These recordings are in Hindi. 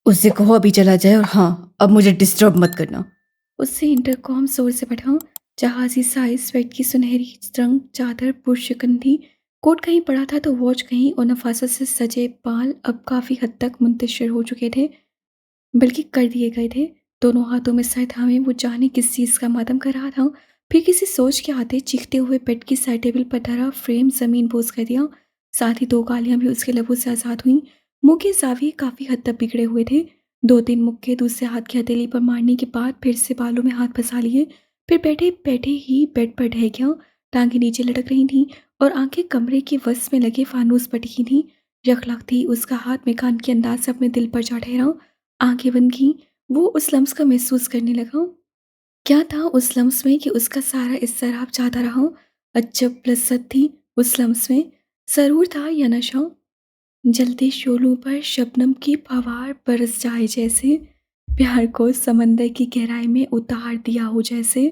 उससे कहो अभी चला जाए और हाँ, अब मुझे डिस्टर्ब मत करना। उससे इंटरकॉम जोर से पढ़ा। जहाजी साइज स्वेट की सुनहरी रंग चादर पुरशकंधी कोट कहीं पड़ा था तो वॉच कहीं और नफासत से सजे बाल अब काफ़ी हद तक मुंतशिर हो चुके थे, बल्कि कर दिए गए थे। दोनों हाथों में सर थामे वो जाने किस चीज़ का मातम कर रहा था। फिर किसी सोच के आते चीखते हुए बेड की साइड टेबल पर धरा फ्रेम ज़मीन बोझ कर दिया। साथ ही दो गालियां भी उसके लबों से आज़ाद हुईं। मुंह के जाविये काफ़ी हद तक बिगड़े हुए थे। दो तीन मुक्के दूसरे हाथ की हथेली पर मारने के बाद फिर से बालों में हाथ फंसा लिए। फिर बैठे बैठे ही बेड पर ढह गया। टांगें नीचे लटक रही थीं और आंखें कमरे के वस में लगे फानूस पर टिकी थीं। यखलक थी उसका हाथ में कान के अंदाज से अपने दिल पर जा ठहरा। आंखें बंद की। वो उस लम्स का महसूस करने लगा। क्या था उस लम्स में कि उसका सारा इज़्तिराब जाता रहा। अजब लज़्ज़त थी उस लम्स में। सरूर था या नशा? जलते शोलों पर शबनम की फवार बरस जाए जैसे, प्यार को समंदर की गहराई में उतार दिया हो जैसे।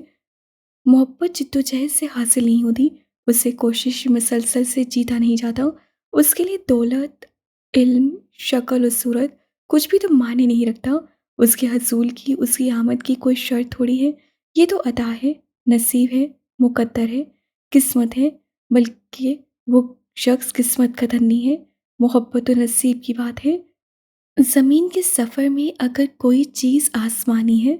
मोहब्बत जिद्दोजहद से हासिल नहीं होती, उसे कोशिश मुसलसल से जीता नहीं जाता। उसके लिए दौलत, इल्म, शक्ल और सूरत कुछ भी तो मायने नहीं रखता। उसके हसूल की, उसकी आमद की कोई शर्त थोड़ी है। ये तो अता है, नसीब है, मुकद्दर है, किस्मत है। बल्कि वो शख्स किस्मत का धनी है। मोहब्बत और नसीब की बात है। ज़मीन के सफ़र में अगर कोई चीज़ आसमानी है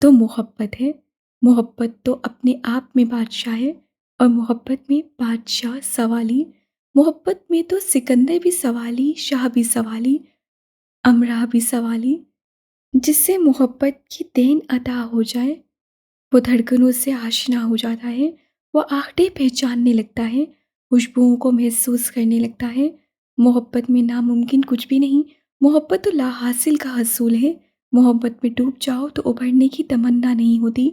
तो मोहब्बत है। मोहब्बत तो अपने आप में बादशाह है और मोहब्बत में बादशाह सवाली। मोहब्बत में तो सिकंदर भी सवाली, शाह भी सवाली, अमरा भी सवाली। जिससे मोहब्बत की देन अता हो जाए वो धड़कनों से आशना हो जाता है। वो आहटें पहचानने लगता है, खुशबुओं को महसूस करने लगता है। मोहब्बत में नामुमकिन कुछ भी नहीं। मोहब्बत तो लाहासिल का हसूल है। मोहब्बत में डूब जाओ तो उभरने की तमन्ना नहीं होती।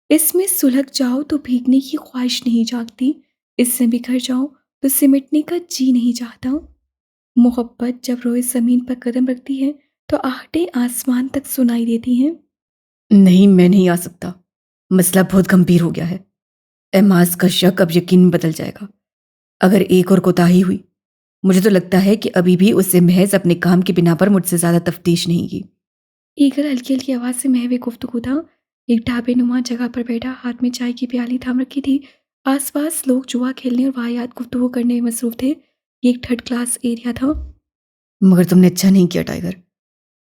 इसमें सुलग जाओ तो भीगने की ख्वाहिश नहीं जागती। इससे बिखर जाओ तो सिमटने का जी नहीं चाहता। मोहब्बत जब रोए ज़मीन पर कदम रखती है तो आहटें आसमान तक सुनाई देती हैं। नहीं, मैं नहीं आ सकता। मसला बहुत गंभीर हो गया है। एमाज का शक अब यकीन में बदल जाएगा अगर एक और कोताही हुई। मुझे तो लगता है कि अभी भी उससे महज अपने काम की बिना पर मुझसे ज़्यादा तफ्तीश नहीं की। ईगल हल्की हल्की आवाज़ से महवे गुफ्तगू था। एक ढाबे नुमा जगह पर बैठा, हाथ में चाय की प्याली थाम रखी थी। आसपास लोग जुआ खेलने और वाहियात गुफ्तगू करने में मसरूफ थे। ये एक थर्ड क्लास एरिया था। मगर तुमने अच्छा नहीं किया टाइगर।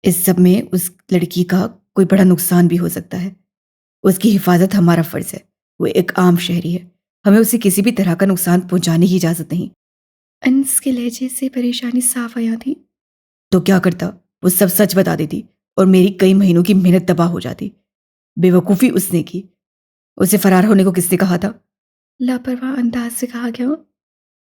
इस सब में उस लड़की का कोई बड़ा नुकसान भी हो सकता है। उसकी हिफाजत हमारा फ़र्ज़ है। वो एक आम शहरी है। हमें उसे किसी भी तरह का नुकसान पहुंचाने की इजाज़त नहीं। अंस के लहजे से परेशानी साफ आया थी। तो क्या करता? वो सब सच बता देती और मेरी कई महीनों की मेहनत तबाह हो जाती। बेवकूफ़ी उसने की। उसे फरार होने को किसने कहा था? लापरवाह अंदाज से कहा गया।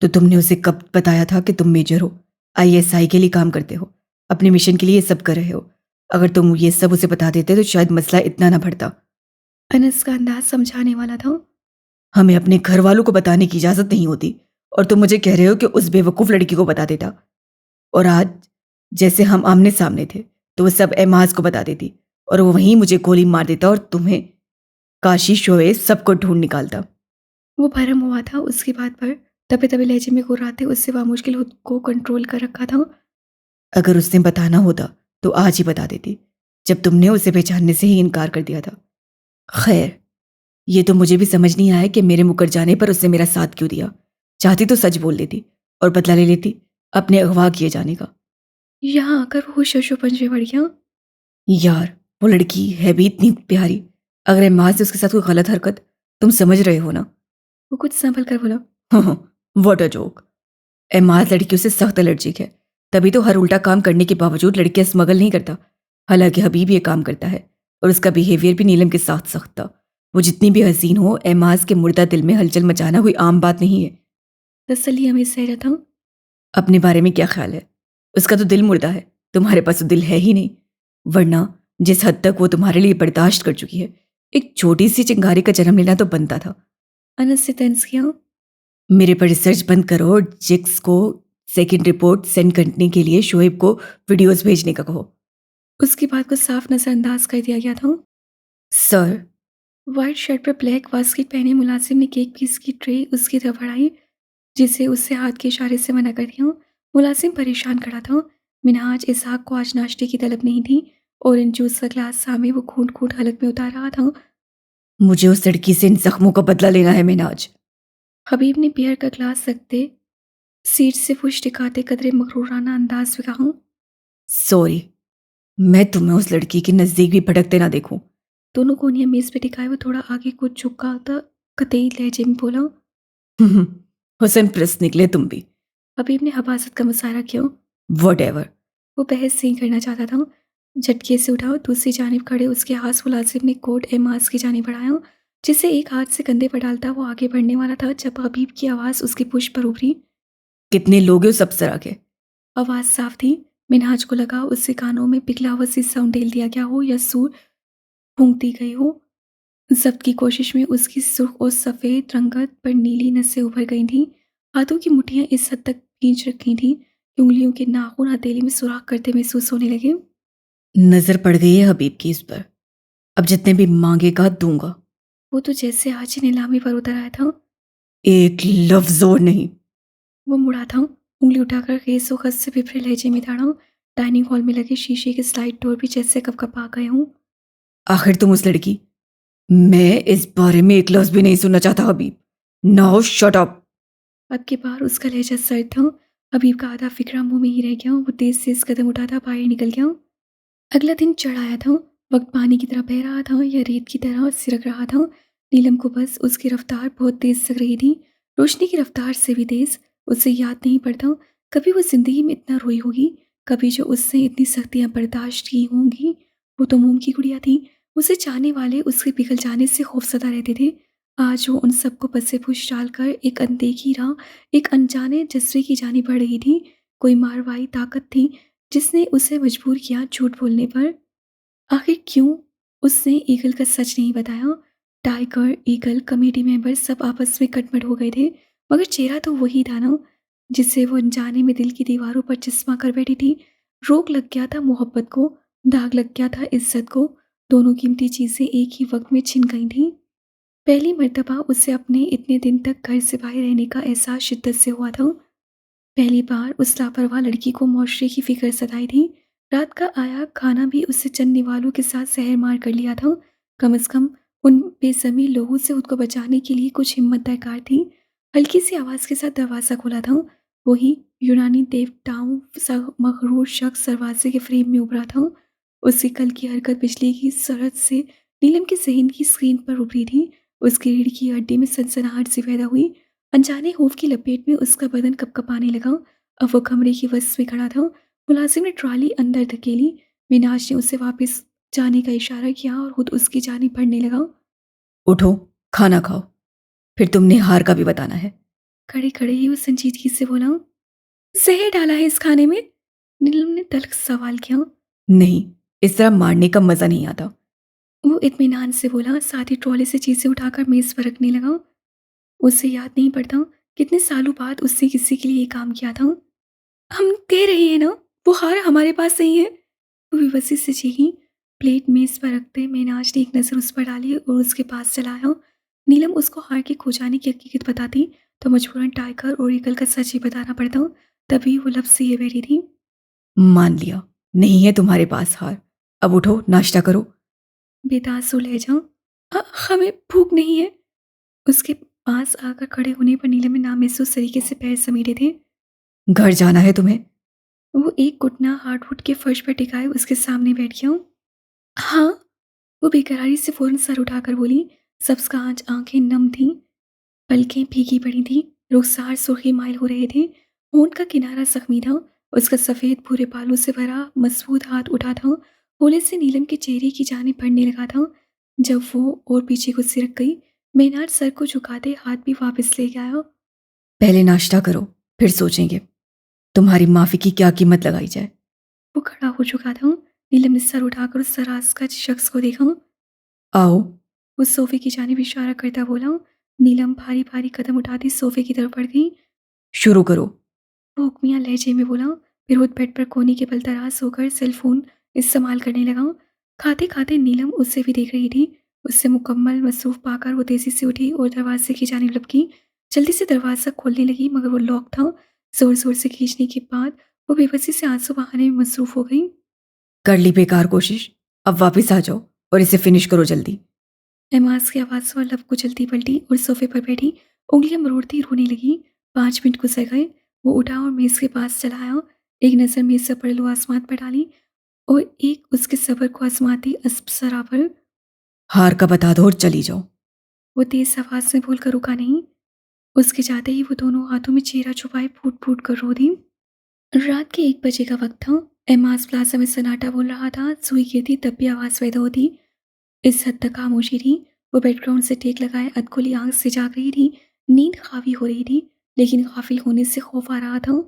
तो तुमने उसे कब बताया था कि तुम मेजर हो, आईएसआई के लिए काम करते हो, अपने मिशन के लिए ये सब कर रहे हो? अगर तुम ये सब उसे बता देते तो शायद मसला इतना ना बढ़ता। अनस का अंदाज समझाने वाला था। हमें अपने घर वालों को बताने की इजाज़त नहीं होती और तुम मुझे कह रहे हो कि उस बेवकूफ़ लड़की को बता देता। और आज जैसे हम आमने सामने थे तो वो सब एमाज को बता देती और वो वहीं मुझे गोली मार देता और तुम्हें, काशी, शोएब सबको ढूंढ निकालता। वो भरम हुआ था उसकी बात पर। दबे दबे लहजे में गुर्राते उससे मुश्किल खुद को कंट्रोल कर रखा था। अगर उसने बताना होता तो आज ही बता देती, जब तुमने उसे पहचानने से ही इनकार कर दिया था। खैर, ये तो मुझे भी समझ नहीं आया कि मेरे मुकर जाने पर उसने मेरा साथ क्यों दिया। चाहती तो सच बोल लेती और बदला ले लेती अपने अगवा किए जाने का। यहाँ आकर वो शशोपंज में बढ़ गया। यार, वो लड़की है भी इतनी प्यारी। अगर एमाज से उसके साथ कोई गलत हरकत, तुम समझ रहे हो ना? वो कुछ संभल कर बोला। What a joke. एमाज लड़कियों से सख्त एलर्जिक है, तभी तो हर उल्टा काम करने के बावजूद लड़कियां स्मगल नहीं करता। हालांकि हबीब ये काम करता है और उसका बिहेवियर भी नीलम के साथ सख्त था। वो जितनी भी हसीन हो, एमाज के मुर्दा दिल में हलचल मचाना कोई आम बात नहीं है। तसल्ली हमें सह रहा था। अपने बारे में क्या ख्याल है? उसका तो दिल मुर्दा है, तुम्हारे पास तो दिल है ही नहीं। वरना जिस हद तक वो तुम्हारे लिए बर्दाश्त कर चुकी है, एक छोटी सी चिंगारी का जन्म लेना तो बनता था। अनस से तंज किया। मेरे पर रिसर्च बंद करो और जिक्स को सेकंड रिपोर्ट सेंड करने के लिए शोएब को वीडियोस भेजने का कहो। उसकी बात को साफ नजरअंदाज कर दिया गया था। सर। व्हाइट शर्ट पर ब्लैक वास्किट पहने मुलाजिम ने केक पीस की ट्रे उसकी तरफ बढ़ाई, जिसे उससे हाथ के इशारे से मना कर दिया। मुलाजिम परेशान खड़ा था। मिनहाज इसहाक को आज नाश्ते की तलब नहीं थी। ऑरेंज जूस का ग्लास सामने वो घूंट घूंट हलक में उतार रहा था। मुझे उस लड़की से इन जख्मों का बदला लेना है मिनाज। हबीब ने बियर का ग्लास रखते सीट से फुश दिखाते कदरे मगरूराना अंदाज में कहा। सॉरी, मैं तुम्हें उस लड़की के नजदीक भी भटकते ना देखूं। दोनों कोनियां मेज पे टिकाए वो थोड़ा आगे को झुका था, कतई लहजे में बोला। हुसन प्रस्त निकले तुम भी। हबीब ने हबासत का मुशायरा किया। वॉट। वो बहस नहीं करना चाहता था। झटके से उठा, दूसरी जानिब खड़े उसके हाथ मुलाजिम ने कोट एमाज की जानिब बढ़ाया, जिसे एक हाथ से कंधे पर डालता वो आगे बढ़ने वाला था जब हबीब की आवाज़ उसकी पुश पर उभरी। कितने लोग हैं उस अप्सरा के? आवाज़ साफ थी। मिनहाज को लगा उसके कानों में पिघला हुआ शीशा उंडेल दिया गया हो या सूर फूंक दी गई हो। जब्त की कोशिश में उसकी सुर्ख और सफ़ेद रंगत पर नीली नसें उभर गई थीं। हाथों की मुट्ठियां इस हद तक खींच रखी थीं कि उंगलियों के नाखून हथेली में सुराख करते महसूस होने लगे। नजर पड़ गई है हबीब की इस पर। अब जितने भी मांगेगा दूंगा। वो तो जैसे आज ही नीलामी पर उतर आया था। एक लफ्ज और नहीं। वो मुड़ा था, उंगली उठाकर खेस व खस से विपरीत लहजे में दाड़ा। डाइनिंग हॉल में लगे शीशे के स्लाइड डोर भी जैसे कपकपा गए हों। आखिर तुम उस लड़की। मैं इस बारे में एक लफ्ज भी नहीं सुनना चाहता हबीब। Now shut up. अब की बार उसका लहजा सर्द था। हबीब का आधा फिक्रा मुंह में ही रह गया। वो तेज तेज कदम उठाता बाहर निकल गया। अगला दिन चढ़ आया था। वक्त पानी की तरह बह रहा था या रेत की तरह सिरक रहा था। नीलम को बस उसकी रफ्तार बहुत तेज लग रही थी, रोशनी की रफ्तार से भी तेज। उसे याद नहीं पड़ता कभी वो जिंदगी में इतना रोई होगी, कभी जो उससे इतनी सख्तियां बर्दाश्त की होंगी। वो तो मोम की गुड़िया थी। उसे चाहने वाले उसके पिघल जाने से खौफसदा रहते थे। आज वो उन सबको पसे फुश डालकर एक अनदेखी राह, एक अनजाने जज्बे की जानी बढ़ रही थी। कोई मारवाई ताकत थी जिसने उसे मजबूर किया झूठ बोलने पर। आखिर क्यों उसने ईगल का सच नहीं बताया? टाइगर, ईगल, कमेटी मेंबर सब आपस में कटमट हो गए थे, मगर चेहरा तो वही था ना, जिससे वो अनजाने में दिल की दीवारों पर चश्मा कर बैठी थी। रोग लग गया था मोहब्बत को, दाग लग गया था इज्जत को। दोनों कीमती चीजें एक ही वक्त में छिन गई थीं। पहली मर्तबा उसे अपने इतने दिन तक घर से बाहर रहने का एहसास शिद्दत से हुआ था। पहली बार उस लापरवाह लड़की को मुआशरे की फिक्र सताई थी। रात का आया खाना भी उससे चंद निवालों के साथ सहर मार कर लिया था। कम से कम उन बेसमी लोगों से खुद को बचाने के लिए कुछ हिम्मत दरकार थी। हल्की सी आवाज़ के साथ दरवाज़ा खोला था। वही यूनानी देवताओं सा मगरूर शख्स दरवाजे के फ्रेम में उभरा था। उसकी कल की हरकत बिजली की सरहद से नीलम के जहन की स्क्रीन पर उभरी थी। उसकी रीढ़ की हड्डी में सनसनाहट सी पैदा हुई। अनजाने खौफ की लपेट में उसका बदन कँपकपाने लगा। अब वो कमरे की वसत में खड़ा था। मुलाजिम ने ट्रॉली अंदर धकेली। मिनाज ने उसे वापस जाने का इशारा किया और खुद उसकी जानिब बढ़ने लगा। उठो, खाना खाओ, फिर तुमने हार का भी बताना है। खड़े खड़े ही वो संजीदगी से बोला, जहर डाला है इस खाने में? नीलम ने तल्ख सवाल किया। नहीं, इस तरह मारने का मजा नहीं आता। वो इत्मीनान से बोला, साथ ही ट्रॉली से चीज़ें उठाकर मेज़ पर रखने लगा। उसे याद नहीं पड़ता कितने सालों बाद उसने किसी के लिए ये काम किया था। हम कह रहे हैं ना, वो हार हमारे पास नहीं है। वो बेबसी से चीखी। प्लेट मेज पर रखते मेनाज ने एक नज़र उस पर डाली और उसके पास चलाया। नीलम उसको हार के खो जाने की हकीकत बताती तो मजबूरन टाइगर और ईगल का सच ही बताना पड़ता। तभी वो लफ्ज़ से ये बैठी थी। मान लिया, नहीं है तुम्हारे पास हार। अब उठो, नाश्ता करो। बेदास सो ले जाऊं। हमें भूख नहीं है। उसके पास आकर खड़े होने पर नीलम ने नामहसूस तरीके से पैर समेटे थे। घर जाना है तुम्हें? वो एक घुटना हार्डवुड के फर्श पर टिकाए उसके सामने बैठ गया। हाँ, वो बेकरारी से फौरन सर उठाकर बोली। सब्ज का आज आंखें नम थीं, पलकें भीगी पड़ी थीं, रुखसार सुर्खी माइल हो रहे थे। होंठ का किनारा जख्मी था। उसका सफ़ेद भूरे बालों से भरा मजबूत हाथ उठा था, होले से नीलम के चेहरे की जानिब बढ़ने लगा था। जब वो और पीछे को सिरक गई, मेनार सर को झुकाते हाथ भी वापस ले गया। पहले नाश्ता करो, फिर सोचेंगे तुम्हारी माफी की क्या कीमत लगाई जाए। वो खड़ा हो चुका था। नीलम ने सर उठाकर उस सरास का शख्स को देखा। आओ। उस सोफे की जानिब इशारा करता बोला। नीलम भारी भारी कदम उठाती सोफे की तरफ बढ़ गई। शुरू करो। वो हुक्मिया लहजे में बोला। फिर वो बेड पर कोने के बल तराश होकर सेल फोन इस्तेमाल करने लगा। खाते खाते नीलम उससे भी देख रही थी। उससे मुकम्मल मसरूफ पाकर वो तेजी से उठी और दरवाजे की जानिब लपकी। जल्दी से दरवाज़ा खोलने लगी मगर वो लॉक था। जोर जोर से खींचने के बाद वो बेबसी से आंसू बहाने में मसरूफ हो गई। कर ली बेकार कोशिश, अब वापस आ जाओ और इसे फिनिश करो जल्दी। एमाज की आवाज़ पर लब कुचलती पलटी और सोफे पर बैठी उंगलियां मरोड़ती रोने लगी। 5 मिनट गुजर गए। वो उठा और मेज़ के पास चला आया। एक नज़र मेज़ से पड़े हुए आसमान पर डाली और एक उसके सबर को आजमाती अप्सरा पर। हार का बता दो और चली जाओ। वो तेज आवाज़ में बोलकर रुका नहीं। उसके जाते ही वो दोनों हाथों में चेहरा छुपाए फूट फूट कर रो दी। रात के 1 बजे का वक्त था। एमाज प्लाजा में सन्नाटा बोल रहा था। सुई गिरती तब भी आवाज़ पैदा होती। इस हद तक खामोशी थी। वो बैकग्राउंड से टेक लगाए अधखुली आंख से जाग रही थी। नींद हावी हो रही थी, लेकिन गाफिल होने से खौफ आ रहा था।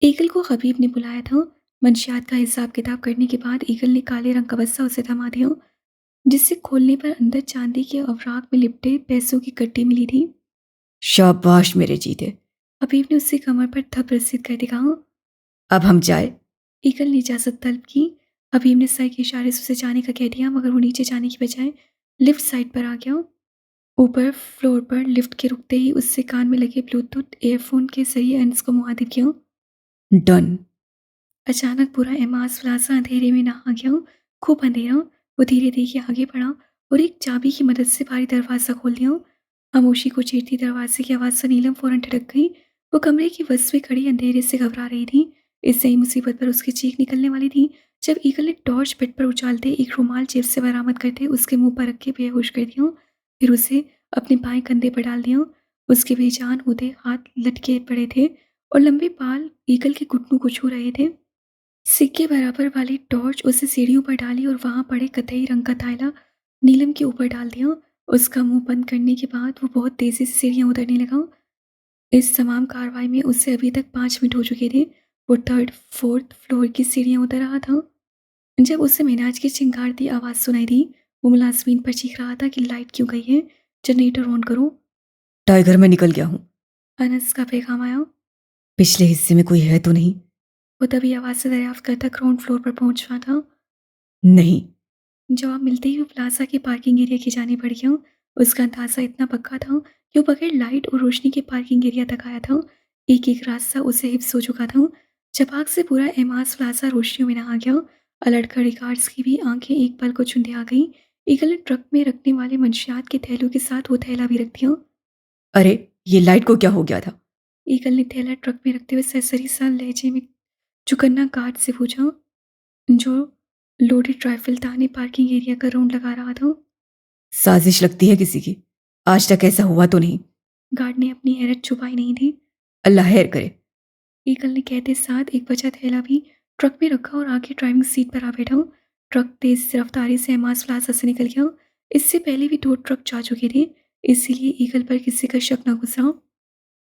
ईगल को हबीब ने बुलाया था। मंशियात का हिसाब किताब करने के बाद ईगल ने काले रंग का बस्ता उसे थमा दिया, जिससे खोलने पर अंदर चांदी के अवराक में लिपटे पैसों की कट्टी मिली थी। शाबाश मेरे जीते। हबीब ने उससे कमर पर थप रसीद कर दिखाया। अब हम जाए। ईगल ने इजाज़त तलब की। हबीब ने सर के इशारे से उसे जाने का कह दिया, मगर वो नीचे जाने की बजाय लिफ्ट साइड पर आ गया। ऊपर फ्लोर पर लिफ्ट के रुकते ही उससे कान में लगे ब्लूटूथ ईयरफोन के सही एंड्स को मुहातिब किया। डन। अचानक पूरा एमाज प्लाजा अंधेरे में नहा गया। खूब अंधेरा। वो धीरे धीरे आगे बढ़ा और एक चाबी की मदद से भारी दरवाज़ा खोल दिया। खामोशी को चीरती दरवाजे की आवाज़ से नीलम फौरन ठिठक गई। वो कमरे की वस में खड़ी अंधेरे से घबरा रही थी। इस नई मुसीबत पर उसकी चीख निकलने वाली थी जब ईगल ने टॉर्च बेड पर उछालते एक रुमाल जेब से बरामद करते उसके मुंह पर रख के बेहोश कर दिया। फिर उसे अपने बाएं कंधे पर डाल दिया। उसके बेजान होते हाथ लटके पड़े थे और लंबे बाल ईगल के घुटनों को छू रहे थे। सिक्के बराबर वाली टॉर्च उसे सीढ़ियों पर डाली और वहां पड़े कथई रंग का थैला नीलम के ऊपर डाल दिया। उसका मुंह बंद करने के बाद वो बहुत तेजी से सीढ़ियां उतरने लगा। इस तमाम कार्रवाई में उससे अभी तक 5 मिनट हो चुके थे। वो थर्ड फोर्थ फ्लोर की सीढ़ियां उतर रहा था जब उसे मिनाज की चिंगारती आवाज़ सुनाई दी। वो मुलाजमीन पर चीख रहा था कि लाइट क्यों गई है, जनरेटर ऑन करो। टाइगर मैं निकल गया हूँ। अनस का पैगाम आया। पिछले हिस्से में कोई है तो नहीं? वो तभी आवाज़ से दरियाफ्त करता ग्राउंड फ्लोर पर पहुंच रहा था। नहीं। जवाब मिलते ही वो प्लाजा के पार्किंग एरिया की जाने बढ़ गया। उसका अंदाजा इतना पक्का था कि वो बगैर लाइट और रोशनी के पार्किंग एरिया तक आया था। एक एक रास्ता उसे हिफ्स हो चुका था। चपाक से पूरा एमाज प्लाजा रोशनियों में नहा गया। अलर्ट कर रिकार्ड्स की भी आंखें एक पल को चुंधे आ गई। ईगल ने ट्रक में रखने वाले मंशियात के थैलों के साथ वो थैला भी रख दिया। अरे ये लाइट को क्या हो गया था? ईगल ने थैला ट्रक में रखते हुए सरसरी सा लहजे में चुकन्ना गार्ड से पूछा, जो लोडेड राइफल ताने पार्किंग एरिया का राउंड लगा रहा था। साजिश लगती है किसी की। आज तक ऐसा हुआ तो नहीं? गार्ड ने अपनी हैरत छुपाई नहीं थी। अल्लाह खैर करे। ईगल ने कहते साथ एक बचा थैला भी ट्रक में रखा और आगे ड्राइविंग सीट पर आ बैठा। ट्रक तेज रफ्तारी से एमाज प्लाजा से निकल गया। इससे पहले भी 2 ट्रक जा चुके थे, इसीलिए ईगल पर किसी का शक न गुजरा।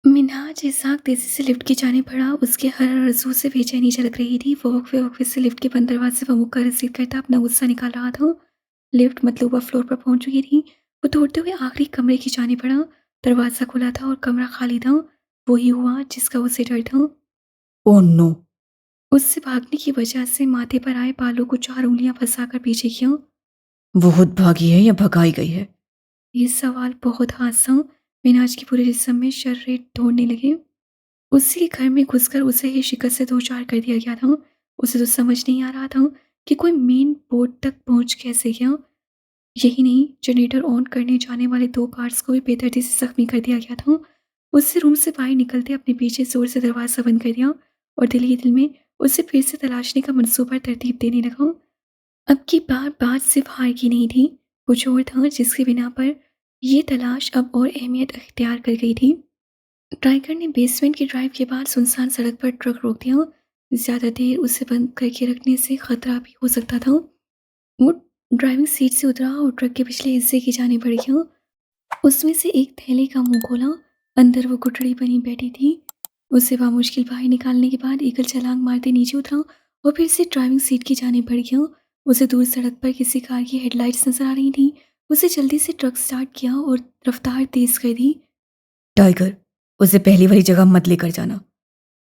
मिन्हाज इसाक तेजी से लिफ्ट की जाने बढ़ा। उसके हर आरज़ू से बेचैनी झलक रही थी। वो वक्फे वक्फे से लिफ्ट के बंद दरवाजे पर मुँह का रसीद करता अपना गुस्सा निकाल रहा था। लिफ्ट मतलूबा फ्लोर पर पहुंच चुकी थी। वो दौड़ते हुए आखिरी कमरे की जाने पड़ा। दरवाज़ा खुला था और कमरा खाली था। वही हुआ जिसका उसे डर था। Oh no. उससे भागने की वजह से माथे पर आए बालों को 4 उंगलियां फंसाकर पीछे किया। वो खुद भागी है या भगाई गई है? ये सवाल बहुत हादसा। मिनाज के पूरे जिस्म में शर्रें दौड़ने लगे। उसी घर में घुसकर उसे ये शिकस्त से दो चार कर दिया गया था। उसे तो समझ नहीं आ रहा था कि कोई मेन बोर्ड तक पहुंच कैसे गया। यही नहीं, जनरेटर ऑन करने जाने वाले 2 गार्ड्स को भी बेदर्दी से जख्मी कर दिया गया था। उससे रूम से बाहर निकलते अपने पीछे जोर से दरवाज़ा बंद कर दिया और दिल ही दिल में उसे फिर से तलाशने का मंसूबा तरतीब देने लगा। अब की बार बात सिर्फ हार की नहीं थी, कुछ और था जिसके बिना पर यह तलाश अब और अहमियत अख्तियार कर गई थी। टाइगर ने बेसमेंट की ड्राइव के बाद सुनसान सड़क पर ट्रक रोक दिया। ज़्यादा देर उसे बंद करके रखने से खतरा भी हो सकता था। वो ड्राइविंग सीट से उतरा और ट्रक के पिछले हिस्से की जाने बढ़ गया। उसमें से एक थैले का मुंह खोला। अंदर वो गुठड़ी बनी बैठी थी। उसे बामुश्किल बाहर निकालने के बाद ईगल छलांग मारते नीचे उतरा और फिर से ड्राइविंग सीट की जाने बढ़ गया। उसे दूर सड़क पर किसी कार की हेडलाइट्स नजर आ रही थी। उसे जल्दी से ट्रक स्टार्ट किया और रफ्तार तेज कर दी। टाइगर, उसे पहली वाली जगह मत लेकर जाना।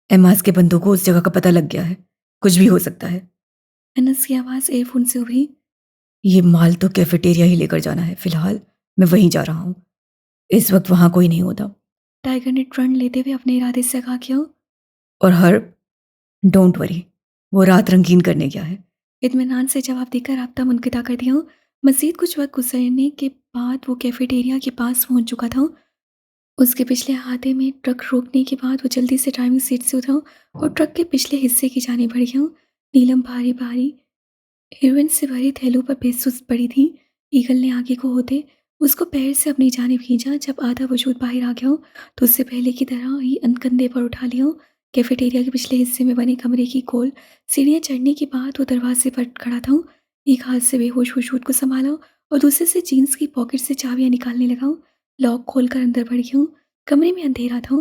एमाज के बंदों को उस जगह का पता लग गया है। कुछ भी हो सकता है। अनस की आवाज़ एयरफोन से उभरी। ये माल तो कैफेटेरिया ही लेकर जाना है। फिलहाल मैं वहीं जा रहा हूँ। इस वक्त वहां कोई नहीं होता। टाइगर ने टर्न लेते हुए अपने इरादे से आगाह किया। और हर्ब, डोंट वरी, वो रात रंगीन करने गया है। इत्मीनान से जवाब देकर राब्ता मुनक़िता कर दिया। मज़ीद कुछ वक़्त गुज़रने के बाद वो कैफ़ेटेरिया के पास पहुँच चुका था। उसके पिछले हाथे में ट्रक रोकने के बाद वो जल्दी से ड्राइविंग सीट से उतरा और ट्रक के पिछले हिस्से की जानिब बढ़ गया। नीलम भारी-भारी हेरोइन से भरे थैलों पर बेसुध पड़ी थी। ईगल ने आगे को होते उसको पैर से अपनी जानिब खींचा। जब आधा वजूद बाहर आ गया तो उससे पहले की तरह ही कंधे पर उठा लिया। कैफेटेरिया के पिछले हिस्से में बने कमरे की गोल सीढ़ियाँ चढ़ने के बाद वो दरवाजे पर खड़ा था। एक हाथ से बेहोश वजूद को संभाला और दूसरे से जीन्स की पॉकेट से चाबियाँ निकालने लगा। लॉक खोलकर अंदर बढ़ गया। कमरे में अंधेरा था।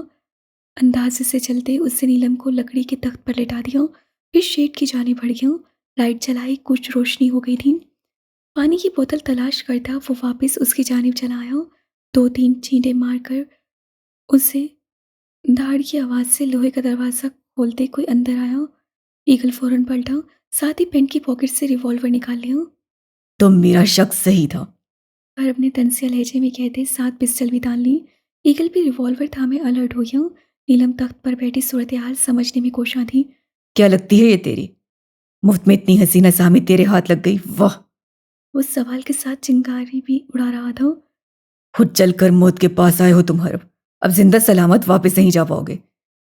अंदाज़े से चलते उसने नीलम को लकड़ी के तख्त पर लेटा दिया, फिर शेड की जानिब बढ़ गया। लाइट जलाई, कुछ रोशनी हो गई थी। पानी की बोतल तलाश करता वो वापस उसकी जानिब चला आया। 2-3 छींटे मारकर उसे धाड़ की आवाज़ से लोहे का दरवाज़ा खोलते कोई अंदर आया। ईगल फ़ौरन पलटा, साथ ही पैंट की पॉकेट से रिवॉल्वर निकाल लिया तो मेरा शक सही था। और अपने तंसिया लहजे में कहते साथ पिस्टल भी तान ली। ईगल भी रिवॉल्वर थामे अलर्ट हो गया। नीलम तख्त पर बैठी सूरत हाल समझने में कोशिश थी। क्या लगती है ये तेरी? मुफ्त में इतनी हसीना सामी तेरे हाथ लग गई, वाह! उस सवाल के साथ चिंगारी भी उड़ा रहा था। खुद चलकर मौत के पास आए हो तुम हरब। अब जिंदा सलामत वापस नहीं जा पाओगे।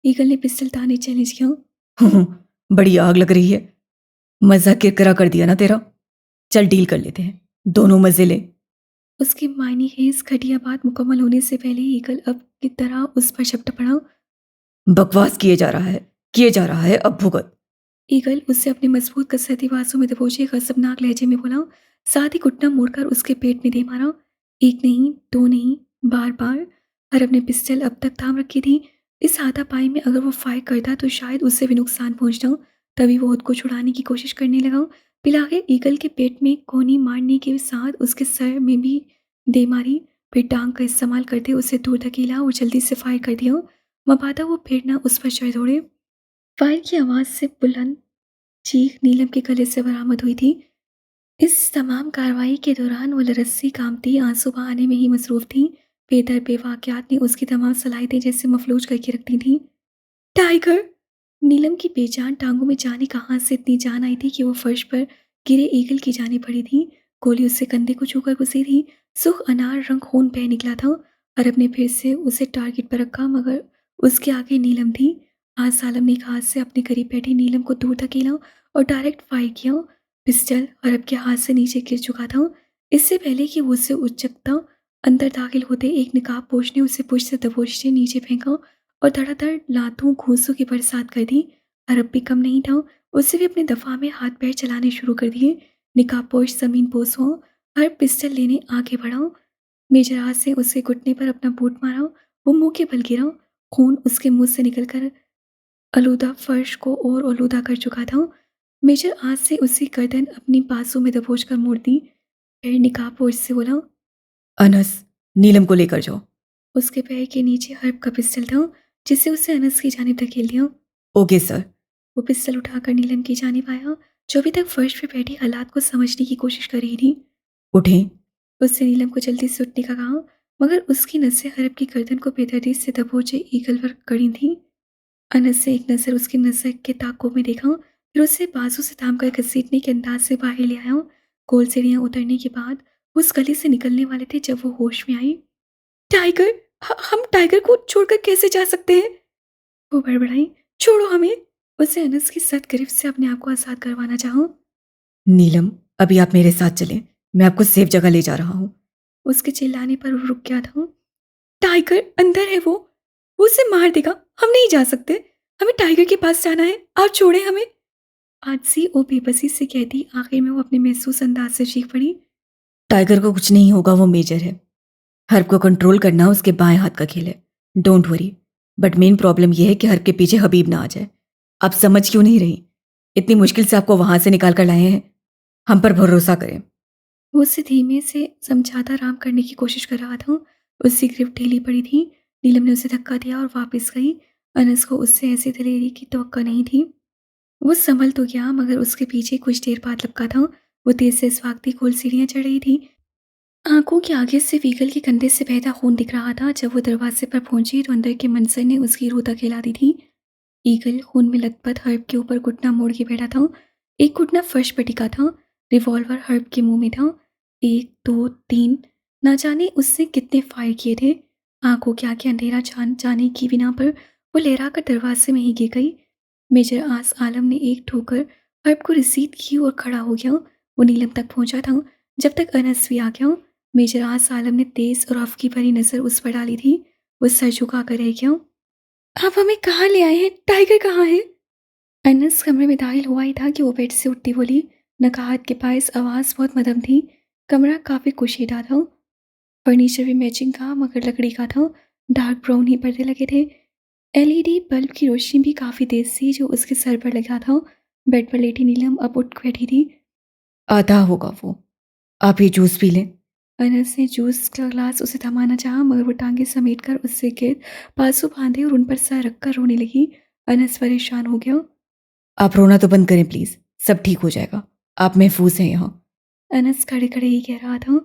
ईगल ने पिस्टल ताने चैलेंज किया। बड़ी आग लग रही है। मजा किरकिरा कर दिया ना तेरा। चल डील कर लेते हैं, दोनों मजे ले। उसकी मायनी खेज घटिया बात मुकम्मल होने से पहले ईगल अब की तरह उस पर झपट पड़ा। बकवास किए जा रहा है, अब भुगत। ईगल उससे अपने मजबूत कसरती बाजू में दबोचे खसबनाक लहजे में बोला, साथ ही घुटना मोड़कर उसके पेट में दे मारा। एक नहीं, दो नहीं, बार बार। हरब ने पिस्टल अब तक थाम रखी थी। इस हाथापाई में अगर वो फायर करता तो शायद उससे भी नुकसान पहुंचना। तभी वो खुद को छुड़ाने की कोशिश करने लगा। पिलागे ईगल के पेट में कोनी मारने के साथ उसके सर में भी दे मारी। फिर टांग का इस्तेमाल करते उसे दूर धकेला और जल्दी से फायर कर दिया। मबादा वो फिर ना उस पर चढ़ दौड़े। फायर की आवाज़ से बुलंद चीख नीलम के गले से बरामद हुई थी। इस तमाम कार्रवाई के दौरान वो रस्सी कामती आंसू बहाने में ही मसरूफ थी। बेदर बेवाक़ियात ने उसकी तमाम सलाहियतें जैसे मफलूज करके रख दी थी। टाइगर! नीलम की बेजान टांगों में जाने कहाँ से इतनी जान आई थी कि वो फर्श पर गिरे ईगल की जाने पड़ी थी। गोली उससे कंधे को छूकर गुजरी थी। सुख अनार रंग खून बह निकला था। अरब ने फिर से उसे टारगेट पर रखा, मगर उसके आगे नीलम थी। आज सालम ने एक हाथ से अपने करीब बैठी नीलम को दूर धकेला और डायरेक्ट फायर किया। पिस्टल अरब के हाथ से नीचे गिर चुका था। इससे पहले कि वो उसे उचकता अंदर दाखिल होते एक निकाब पोश ने उसे पुश से दबोचते नीचे फेंका और धड़ाधड़ लातों घूंसों की बरसात कर दी। अरब भी कम नहीं था। उससे भी अपने दफा में हाथ पैर चलाने शुरू कर दिए। निकाबपोश जमीन पोस हुआ। अरब पिस्टल लेने आगे बढ़ा। मेजर हाथ से उसके घुटने पर अपना बूट मारा। वो मुंह के बल गिरा। खून उसके मुंह से निकलकर आलूदा फर्श को और आलूदा कर चुका था। मेजर हाथ से उसकी गर्दन अपनी बाजू में दबोच कर मोड़ दी। फिर निकाबपोश से बोला, अनस, नीलम को लेकर जाओ। उसके पैर के नीचे हर्ब का पिस्टल था, जिससे उसे अनस की जानिब धकेल दिया। Okay sir. वो पिस्टल उठाकर नीलम की जानिब आया, जो अभी तक फर्श पे बैठी हालात को समझने की कोशिश कर रही थी। उठें। उससे नीलम को जल्दी से उठने का कहा, मगर उसकी नसें हरब की गर्दन को बेदर्दी से दबोचे ईगल पर कड़ी थी। अनस से एक नज़र उसकी नज़र के ताकों में देखा, फिर उसे बाजू से थामकर घसीटने के अंदाज से बाहर ले आया। गोल सीढ़ियाँ उतरने के बाद वो उस गली से निकलने वाले थे जब वो होश में आई। टाइगर! हम टाइगर को छोड़कर कैसे जा सकते हैं? वो बड़बड़ाई। छोड़ो हमें! उसे अनस की सख्त गिरफ्त से अपने आप को आज़ाद करवाना चाहा। नीलम, अभी आप मेरे साथ चलें, मैं आपको सेफ जगह ले जा रहा हूँ। उसके चिल्लाने पर वो रुक गया था। टाइगर अंदर है वो उसे मार देगा। हम नहीं जा सकते। हमें टाइगर के पास जाना है। आप छोड़ें हमें। आजसी और बेबसी से कहती आखिर में वो अपने महसूस अंदाज से चीख पड़ी। टाइगर को कुछ नहीं होगा, वो मेजर है। हर्ब को कंट्रोल करना उसके बाएं हाथ का खेल है। Don't worry. But main problem यह है कि हर्ब के पीछे हबीब ना आ जाए। आप समझ क्यों नहीं रही? इतनी मुश्किल से आपको वहां से निकाल कर लाए हैं। हम पर भरोसा करें। वो उसे धीमे से समझाता आराम करने की कोशिश कर रहा था। उसकी गिरफ्त ढीली पड़ी थी। नीलम ने उसे धक्का दिया और वापस गई। अनस को उससे ऐसी दिलेरी की तवक्को नहीं थी। वो संभल तो गया, मगर उसके पीछे कुछ देर बाद लपका था। वो तेज से स्वागती खोल सीढ़ियाँ चढ़ रही थी। आंखों के आगे से व्हीकल के कंधे से बहता खून दिख रहा था। जब वो दरवाजे पर पहुंची तो अंदर के मंजर ने उसकी रूह धकेला दी थी। ईगल खून में लथपथ हर्ब के ऊपर घुटना मोड़ के बैठा था। एक घुटना फर्श पर टिका था। रिवॉल्वर हर्ब के मुंह में था। 1, 2, 3, ना जाने उसने कितने फायर किए थे। आंखों के आगे अंधेरा जान जाने की बिना पर वो लहरा कर दरवाजे में ही गिर गई। मेजर आस आलम ने एक ठोकर हर्ब को रिसीव की और खड़ा हो गया। वो नीलम तक पहुंचा था जब तक अनस भी आ गया। मेजर आस आलम ने तेज और अफ की भरी नजर उस पर डाली थी। वो सर झुका कर रह गया। आप हमें कहाँ ले आए हैं? टाइगर कहाँ है? अनस कमरे में दाखिल हुआ ही था कि वो बेड से उठती बोली। नकाहत के पास आवाज़ बहुत मध्यम थी। कमरा काफ़ी कुशीदा था। फर्नीचर भी मैचिंग था मगर लकड़ी का था। डार्क ब्राउन ही पर्दे लगे थे। एलईडी बल्ब की रोशनी भी काफ़ी तेज थी जो उसके सर पर लगा था। बेड पर लेटी नीलम अब उठ बैठी थी। आधा होगा वो। आप ये जूस पी लें। अनस ने जूस का ग्लास उसे थमाना चाहा मगर वो टांगे समेट कर उससे गिर बाजू बांधे और उन पर सर रखकर रोने लगी। अनस परेशान हो गया। आप रोना तो बंद करें प्लीज, सब ठीक हो जाएगा। आप महफूज हैं यहाँ। अनस खड़े खड़े ही कह रहा था।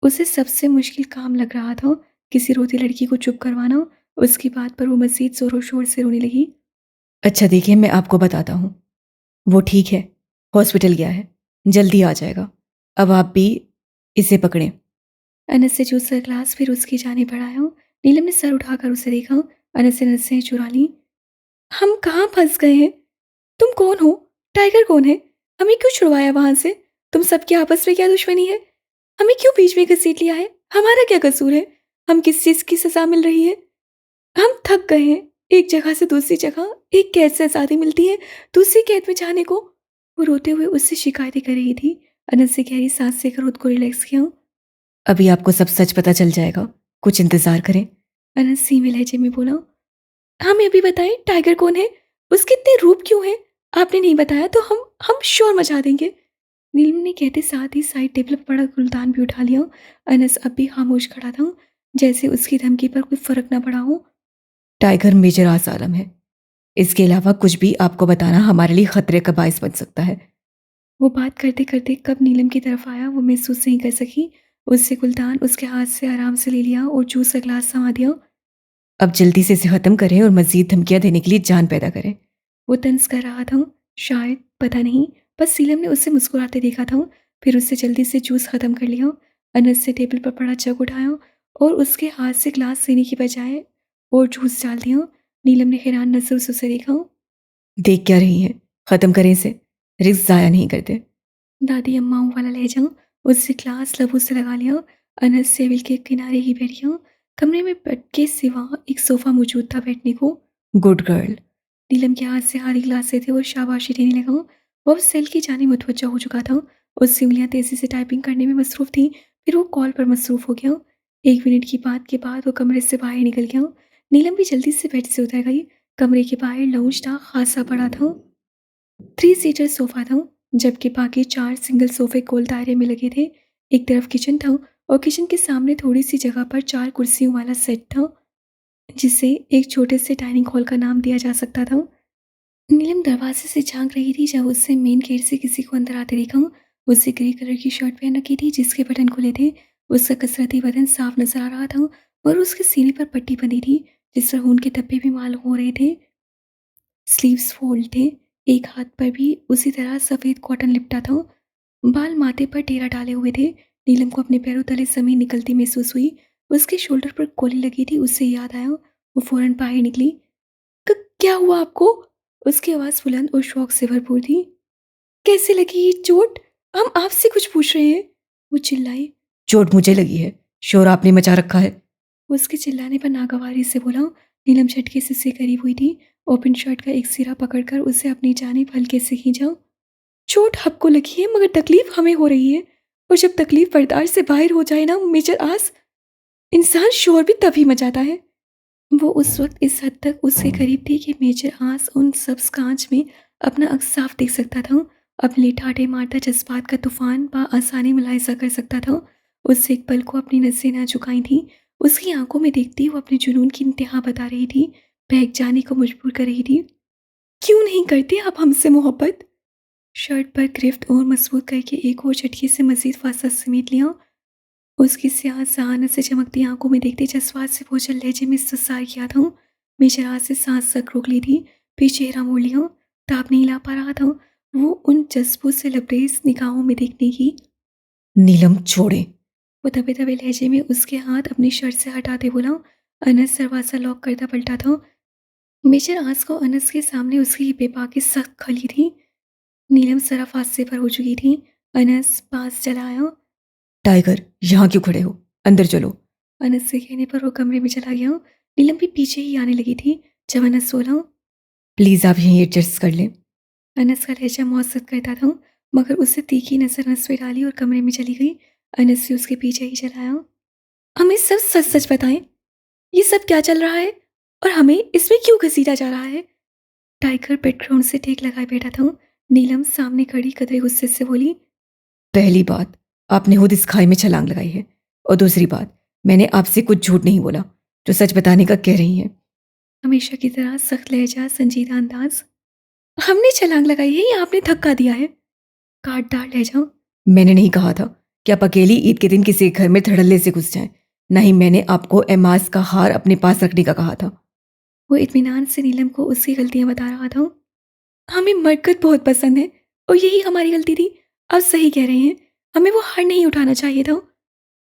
उसे सबसे मुश्किल काम लग रहा था किसी रोती लड़की को चुप करवाना। उसकी बात पर वो मजीद जोरों शोर से रोने लगी। अच्छा देखिए, मैं आपको बताता हूँ। वो ठीक है, हॉस्पिटल गया है, जल्दी आ जाएगा। अब आप भी इसे पकड़ें। अनस से जूस का ग्लास फिर उसकी जाने बढ़ाया। नीलम ने सर उठाकर उसे देखा। अनस ने नसें चुरा ली। हम कहाँ फंस गए हैं? तुम कौन हो? टाइगर कौन है? हमें क्यों छुड़वाया वहां से? तुम सबकी आपस में क्या दुश्मनी है? हमें क्यों बीच में घसीट लिया है? हमारा क्या कसूर है? हम किस चीज की सजा मिल रही है? हम थक गए हैं। एक जगह से दूसरी जगह, एक कैद से आज़ादी मिलती है, दूसरी कैद में जाने को। वो रोते हुए उससे शिकायतें कर रही थी। अनस से गहरी सांस लेकर खुद को रिलैक्स किया। अभी आपको सब सच पता चल जाएगा, कुछ इंतजार करें। अनस सीमे लहजे में बोला। हमें अभी बताएं टाइगर कौन है? उसके इतने रूप क्यों है? आपने नहीं बताया तो हम शोर मचा देंगे। नीलम ने कहते साथ ही साइड टेबल पर पड़ा गुलदान भी उठा लिया। अनस अब भी खामोश खड़ा था, जैसे उसकी धमकी पर कोई फर्क न पड़ा हो। टाइगर मेजर आसालम है। इसके अलावा कुछ भी आपको बताना हमारे लिए खतरे का बायस बन सकता है। वो बात करते करते कब नीलम की तरफ आया वो महसूस नहीं कर सकी। उससे गुलदान उसके हाथ से आराम से ले लिया और जूस का ग्लास समा दिया। अब जल्दी से इसे खत्म करें और मजीद धमकियां देने के लिए जान पैदा करें। वो तंज कर रहा था। शायद, पता नहीं, बस नीलम ने उसे मुस्कुराते देखा था। फिर उससे जल्दी से जूस खत्म कर लिया। अनस से टेबल पर पड़ा जग उठाया और उसके हाथ से ग्लास लेने की बजाय और जूस डाल दिया। नीलम ने हैरान नजर से उसे देखा। देख क्या रही हैं? खत्म करें इसे, रिस्क जाया नहीं करते। दादी अम्माओं वाला लहजा। उससे ग्लास लबों से लगा लिया। अनस टेबल के किनारे ही बैठ गया। कमरे में बेड के सिवा एक सोफा मौजूद था बैठने को। Good girl. नीलम के हाथ से आधी गिलास लेते और शाबाशी देने लगा। वो अब सेल की जाने मुतवज्जा हो चुका था। उसकी उंगलियां तेजी से टाइपिंग करने में मसरूफ थी। फिर वो कॉल पर मसरूफ हो गया। 1 मिनट की बात के बाद वो कमरे से बाहर निकल गया। नीलम भी जल्दी से बेड से उतर गई। कमरे के बाहर लाउंज था, खासा बड़ा था। 3 सीटर सोफा था, जबकि बाकी 4 सिंगल सोफे गोल दायरे में लगे थे। एक तरफ किचन था और किचन के सामने थोड़ी सी जगह पर 4 कुर्सियों वाला सेट था, जिसे एक छोटे से डाइनिंग हॉल का नाम दिया जा सकता था। नीलम दरवाजे से झांक रही थी जब उससे मेन गेट से किसी को अंदर आते देखा। उससे ग्रे कलर की शर्ट पहन रखी थी जिसके बटन खुले थे। उसका कसरती बदन साफ नजर आ रहा था और उसके सीने पर पट्टी बंधी थी जिस पर खून के धब्बे भी मालूम हो रहे थे। स्लीव्स फोल्ड थे। एक हाथ पर भी उसी तरह सफ़ेद कॉटन लिपटा था। बाल माथे पर टेरा डाले हुए थे। नीलम को अपने पैरों तले जमीन निकलती महसूस हुई। उसके शोल्डर पर गोली लगी थी। उससे याद आया, वो फौरन बाहर निकली। क्या हुआ आपको? उसकी आवाज़ बुलंद और शौक से भरपूर थी। कैसे लगी ये चोट? हम आपसे कुछ पूछ रहे हैं, वो चिल्लाई। चोट मुझे लगी है, शोर आपने मचा रखा है। उसके चिल्लाने पर नागवारी से बोला। नीलम झटके से उससे करीब हुई थी। ओपन शर्ट का एक सिरा पकड़कर उसे अपनी जानिब हल्के से खींचा। चोट आपको लगी है मगर तकलीफ हमें हो रही है, और जब तकलीफ बर्दाश्त से बाहर हो जाए ना मेजर आस, इंसान शोर भी तभी मचाता है। वो उस वक्त इस हद तक उसके करीब थी कि मेजर आस उन सब्ज कांच में अपना अक्स साफ देख सकता था। अपने ठाठे मारता जज्बात का तूफान आसानी मुलायजा कर सकता था। उससे एक पल को अपनी नजरें ना झुकाई थी। उसकी आंखों में देखती वो अपने जुनून की इंतहा बता रही थी, बहक जाने को मजबूर कर रही थी। क्यों नहीं करते आप हमसे मोहब्बत? शर्ट पर गिरफ्त और मजबूत करके एक और झटके से मजीद फासला समेट लिया। उसकी स्याह जहानत से चमकती आंखों में देखते जज्बात से बोझल लहजे में इस्तफसार किया था। मेजर आज से सांस तक रोक ली थी। फिर चेहरा मोड़ लिया, ताप नहीं ला पा रहा था वो उन जज्बों से लबरेज निगाहों में देखने की। नीलम छोड़े। वो दबे दबे लहजे में उसके हाथ अपनी शर्ट से हटाते बोला। अनस दरवाज़ा लॉक करता पलटा था। मेजर आस को अनस के सामने उसकी बेबाकी सख्त खली थी। नीलम सरफ हादसे पर हो चुकी थी। अनस पास चला आया। टाइगर, यहाँ क्यों खड़े हो? अंदर चलो। अनस के कहने पर वो कमरे में चला गया। नीलम भी पीछे ही आने लगी थी जब अनस बोला। प्लीज़ आप यहीं एडजस्ट कर लें। अनस का लहजा मौसत करता था, मगर उससे तीखी नजर अनस पे डाली और कमरे में चली गई। अनस भी उसके पीछे ही चला आया। हमें सब सच सच बताएं, ये सब क्या चल रहा है और हमें इसमें क्यों घसीटा जा रहा है? टाइगर बैकग्राउंड से टेक लगाए बैठा था। नीलम सामने खड़ी कतरे गुस्से से बोली। पहली बात, आपने खुद इस खाई में छलांग लगाई है। और दूसरी बात, मैंने आपसे कुछ झूठ नहीं बोला जो सच बताने का कह रही हैं। हमेशा की तरह सख्त लहजा, संजीदा अंदाज। हमने छलांग लगाई है या आपने धक्का दिया है? काटदार लहजा। मैंने नहीं कहा था कि आप अकेली ईद के दिन किसी घर में धड़ल्ले से घुस जाएं। ना ही मैंने आपको एमाज का हार अपने पास रखने का कहा था। वो इत्मीनान से नीलम को उसकी गलतियां बता रहा था। हमें मरकत बहुत पसंद है और यही हमारी गलती थी। आप सही कह रहे हैं, हमें वो हार नहीं उठाना चाहिए था।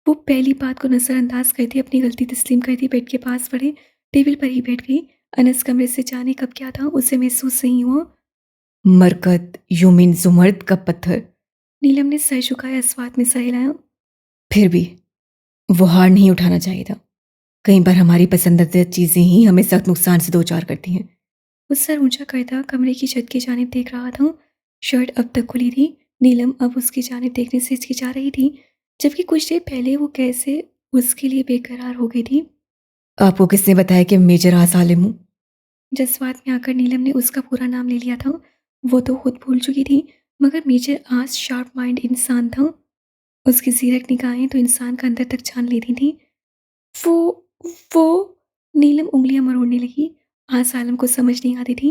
वो पहली बात को नज़रअंदाज करती अपनी गलती तस्लीम करती बेड के पास पड़े टेबल पर ही बैठ गई। अनस कमरे से जाने कब क्या था उसे महसूस नहीं हुआ। मरकत, यू मीन जुमर्द का पत्थर। नीलम ने सर झुकाया, स्वाद में सर हिलाया। फिर भी वो हार नहीं उठाना चाहिए था। कई बार हमारी पसंदीदा चीज़ें ही हमें सख्त नुकसान से दो चार करती हैं। वो सर ऊंचा करता कमरे की छत की जानिब देख रहा था। शर्ट अब तक खुली थी। नीलम अब उसकी जानिब देखने से हिचकिचा रही थी, जबकि कुछ देर पहले वो कैसे उसके लिए बेकरार हो गई थी। आपको किसने बताया कि मेजर आसालिम हूँ? जज्बात में आकर नीलम ने उसका पूरा नाम ले लिया था। वो तो खुद भूल चुकी थी, मगर मेजर आज शार्प माइंड इंसान था। उसकी जीरक निगाहें तो इंसान का अंदर तक छान लेती थी। वो वो नीलम उंगलियां मरोड़ने लगी। आज आलम को समझ नहीं आती थी।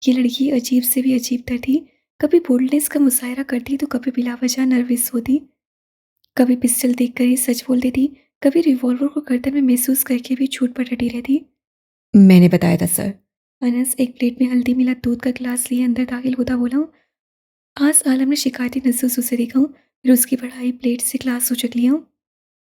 ये लड़की अजीब से भी अजीब तर थी। कभी बोल्डनेस का मुजाहरा करती तो कभी बिला वजह नर्वस होती। कभी पिस्टल देखकर ही सच बोल देती, कभी रिवॉल्वर को गर्दन में महसूस करके भी झूठ पर डटी रहती। मैंने बताया था सर। अनस एक प्लेट में हल्दी मिला दूध का गिलास लिए अंदर दाखिल होता बोला। आज आलम ने शिकायती नजरों से उसे देखा, फिर उसकी बढ़ाई प्लेट से गिलास उचक लिया।